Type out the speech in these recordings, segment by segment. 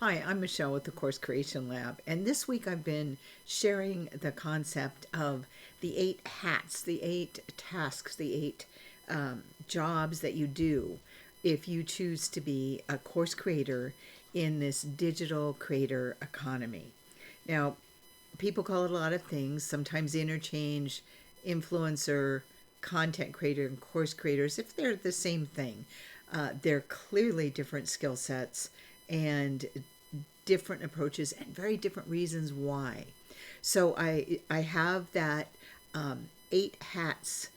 Hi, I'm Michelle with the Course Creation Lab, and this week I've been sharing the concept of the 8 hats, the 8 tasks, the 8 jobs that you do if you choose to be a course creator in this digital creator economy. Now, people call it a lot of things, sometimes interchange influencer, content creator, and course creators if they're the same thing. They're clearly different skill sets and different approaches and very different reasons why. So I have that 8 hats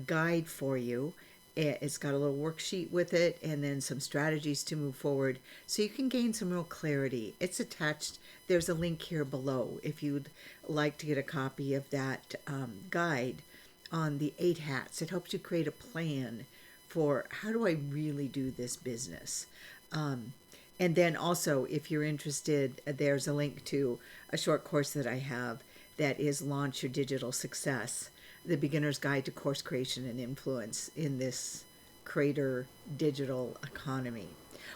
guide for you. It's got a little worksheet with it and then some strategies to move forward so you can gain some real clarity. It's attached. There's a link here below if you'd like to get a copy of that guide on the 8 hats. It helps you create a plan for how do I really do this business. And then also, if you're interested, there's a link to a short course that I have that is Launch Your Digital Success, the beginner's guide to course creation and influence in this creator digital economy.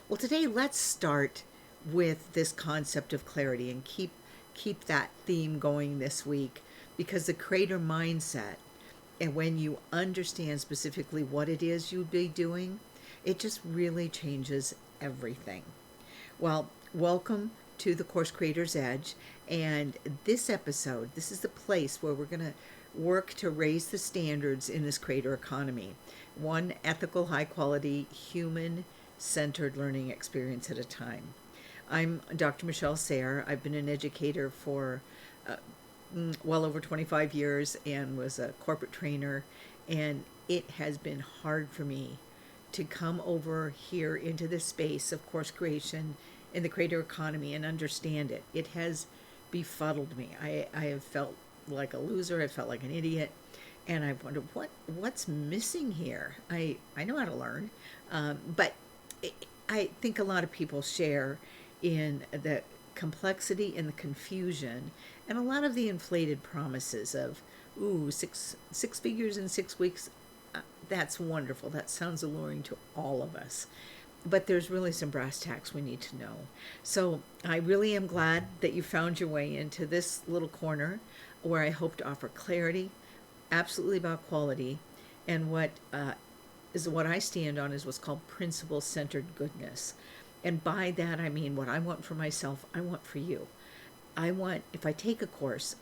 Well, today let's start with this concept of clarity and keep that theme going this week, because the creator mindset, and when you understand specifically what it is you'd be doing, it just really changes everything. Well, welcome to the Course Creator's Edge. And this episode, this is the place where we're going to work to raise the standards in this creator economy, one ethical, high quality, human centered learning experience at a time. I'm Dr. Michelle Sayre. I've been an educator for well over 25 years and was a corporate trainer. And it has been hard for me to come over here into this space of course creation in the creator economy and understand it. It has befuddled me. I have felt like a loser. I felt like an idiot. And I've wondered what's missing here. I know how to learn, but I think a lot of people share in the complexity and the confusion and a lot of the inflated promises of, ooh, six figures in 6 weeks. That's wonderful. That sounds alluring to all of us. But there's really some brass tacks we need to know. So I really am glad that you found your way into this little corner where I hope to offer clarity, absolutely about quality, and what I stand on is what's called principle-centered goodness. And by that I mean what I want for myself, I want for you. If I take a course,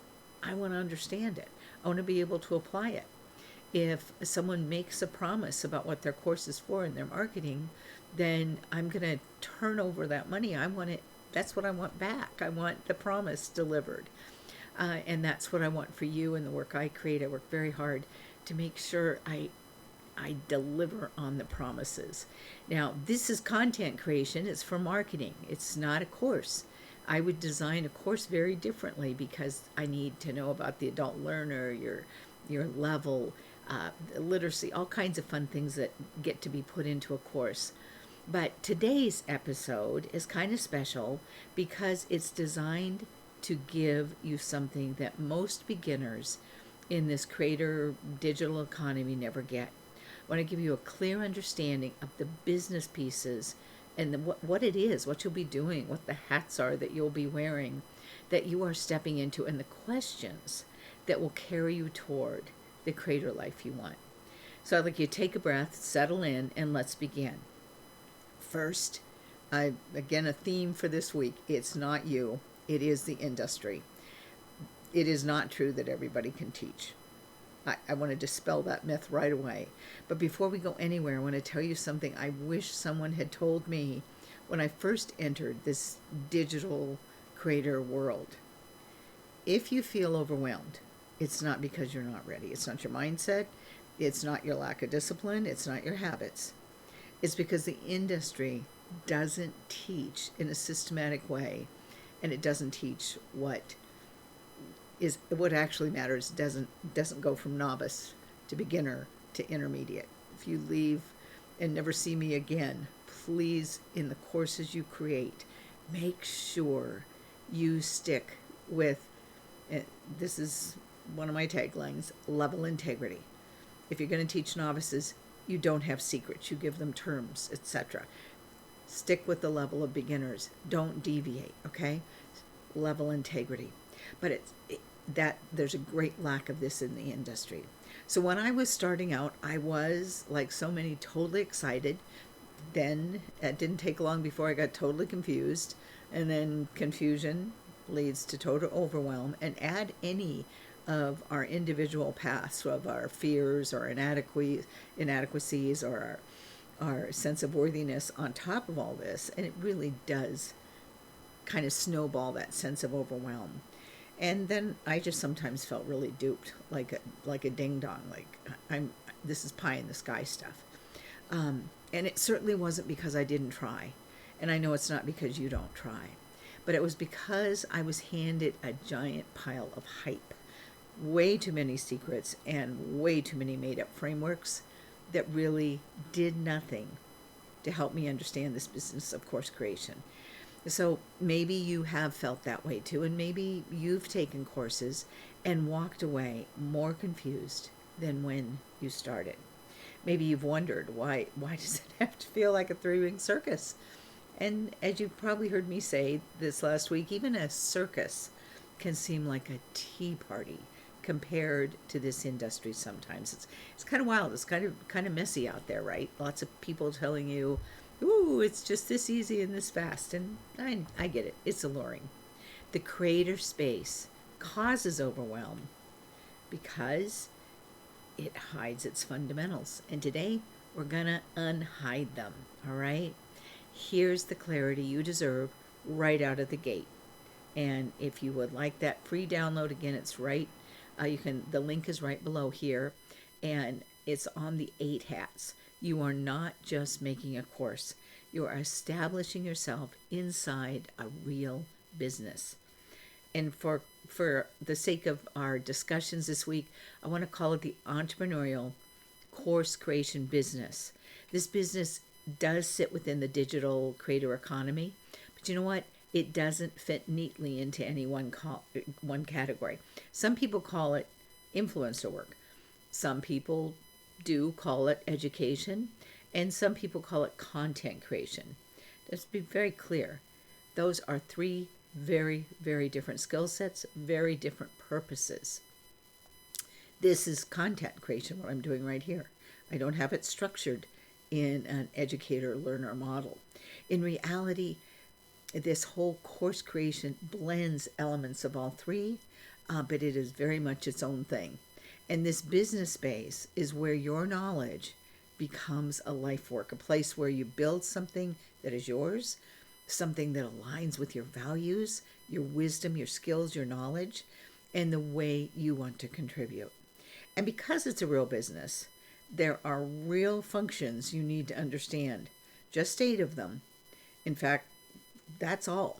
I want to understand it. I want to be able to apply it. If someone makes a promise about what their course is for in their marketing, then I'm going to turn over that money. I want it. That's what I want back. I want the promise delivered. And that's what I want for you in the work I create. I work very hard to make sure I deliver on the promises. Now, this is content creation. It's for marketing. It's not a course. I would design a course very differently because I need to know about the adult learner, your level, literacy, all kinds of fun things that get to be put into a course. But today's episode is kind of special because it's designed to give you something that most beginners in this creator digital economy never get. I want to give you a clear understanding of the business pieces and what it is, what you'll be doing, what the hats are that you'll be wearing, that you are stepping into, and the questions that will carry you toward the creator life you want. So I'd like you to take a breath, settle in, and let's begin. First, again, a theme for this week. It's not you. It is the industry. It is not true that everybody can teach. I want to dispel that myth right away. But before we go anywhere, I want to tell you something I wish someone had told me when I first entered this digital creator world. If you feel overwhelmed, it's not because you're not ready. It's not your mindset. It's not your lack of discipline. It's not your habits. It's because the industry doesn't teach in a systematic way, and it doesn't teach what actually matters. Doesn't go from novice to beginner to intermediate. If you leave and never see me again, please, in the courses you create, make sure you stick with, this is one of my taglines, level integrity. If you're going to teach novices, you don't have secrets. You give them terms, etc. Stick with the level of beginners. Don't deviate, okay? Level integrity. But that there's a great lack of this in the industry. So when I was starting out, I was, like so many, totally excited. Then it didn't take long before I got totally confused, and then confusion leads to total overwhelm. And add any of our individual paths of our fears or inadequacies or our sense of worthiness on top of all this, and it really does kind of snowball that sense of overwhelm. And then I just sometimes felt really duped, like a ding dong, like I'm this is pie in the sky stuff. And it certainly wasn't because I didn't try, and I know it's not because you don't try, but it was because I was handed a giant pile of hype, way too many secrets and way too many made up frameworks that really did nothing to help me understand this business of course creation. So maybe you have felt that way too, and maybe you've taken courses and walked away more confused than when you started. Maybe you've wondered why does it have to feel like a three-ring circus? And as you've probably heard me say this last week, even a circus can seem like a tea party compared to this industry sometimes. It's kind of wild. It's kind of messy out there, right? Lots of people telling you, "Ooh, it's just this easy and this fast." And I get it. It's alluring. The creator space causes overwhelm because it hides its fundamentals. And today we're gonna unhide them. All right? Here's the clarity you deserve right out of the gate. And if you would like that free download, again, it's right. The link is right below here, and it's on the 8 hats. You are not just making a course. You are establishing yourself inside a real business. And for the sake of our discussions this week, I want to call it the entrepreneurial course creation business. This business does sit within the digital creator economy, but you know what? It doesn't fit neatly into any one category. Some people call it influencer work. Some people do call it education, and some people call it content creation. Let's be very clear. Those are 3 very, very different skill sets, very different purposes. This is content creation, what I'm doing right here. I don't have it structured in an educator-learner model. In reality, this whole course creation blends elements of all 3, but it is very much its own thing. And this business space is where your knowledge becomes a life work, a place where you build something that is yours, something that aligns with your values, your wisdom, your skills, your knowledge, and the way you want to contribute. And because it's a real business, there are real functions you need to understand. Just 8 of them. In fact, that's all.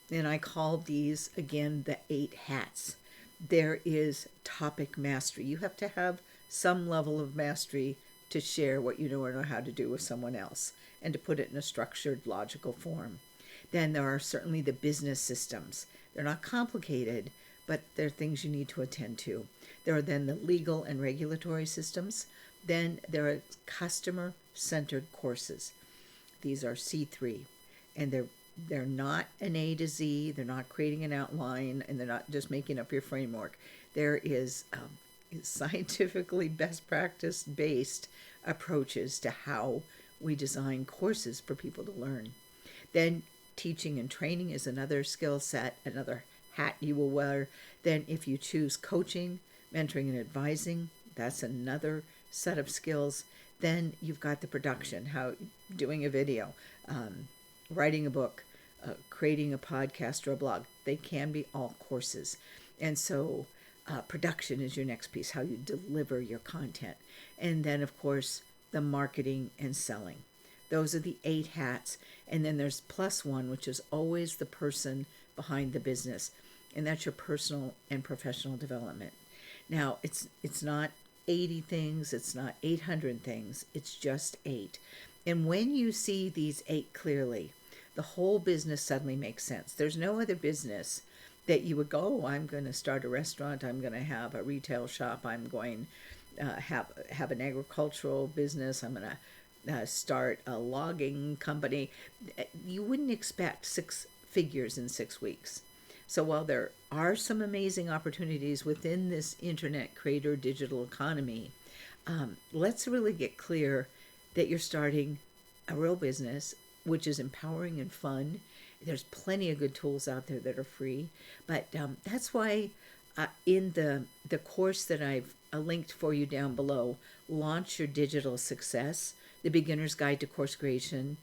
And I call these, again, the 8 hats. There is topic mastery. You have to have some level of mastery to share what you know or know how to do with someone else and to put it in a structured, logical form. Then there are certainly the business systems. They're not complicated, but they're things you need to attend to. There are then the legal and regulatory systems. Then there are customer-centered courses. These are C3, and they're not an A to Z. They're not creating an outline, and they're not just making up your framework. There is scientifically best practice based approaches to how we design courses for people to learn. Then teaching and training is another skill set, another hat you will wear. Then if you choose coaching, mentoring, and advising, that's another set of skills. Then you've got the production, how doing a video, writing a book, creating a podcast or a blog. They can be all courses. And so production is your next piece, how you deliver your content. And then, of course, the marketing and selling. Those are the 8 hats. And then there's +1, which is always the person behind the business. And that's your personal and professional development. Now, it's not 80 things. It's not 800 things. It's just 8. And when you see these 8 clearly, the whole business suddenly makes sense. There's no other business that you would go, oh, I'm going to start a restaurant, I'm going to have a retail shop, I'm going to have an agricultural business, I'm going to start a logging company. You wouldn't expect 6 figures in 6 weeks. So while there are some amazing opportunities within this internet creator digital economy, let's really get clear that you're starting a real business, which is empowering and fun. There's plenty of good tools out there that are free, but that's why in the course that I've linked for you down below, Launch Your Digital Success, the Beginner's Guide to Course Creation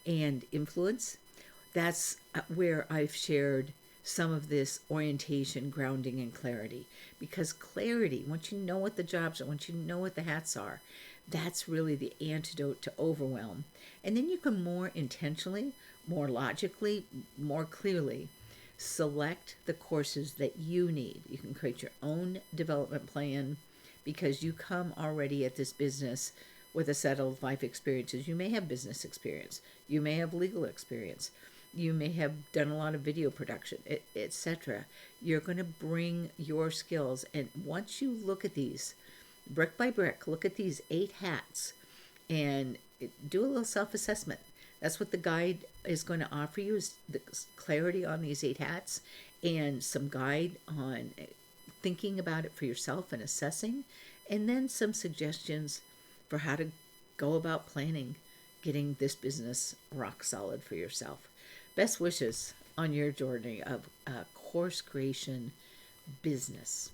and Influence, that's where I've shared some of this orientation, grounding, and clarity. Because clarity, once you know what the jobs are, once you know what the hats are, that's really the antidote to overwhelm. And then you can more intentionally, more logically, more clearly select the courses that you need. You can create your own development plan because you come already at this business with a set of life experiences. You may have business experience, you may have legal experience, you may have done a lot of video production, etc. You're going to bring your skills, and once you look at these brick by brick, look at these 8 hats and do a little self-assessment. That's what the guide is going to offer you, is the clarity on these 8 hats and some guide on thinking about it for yourself and assessing, and then some suggestions for how to go about planning getting this business rock solid for yourself. Best wishes on your journey of course creation business.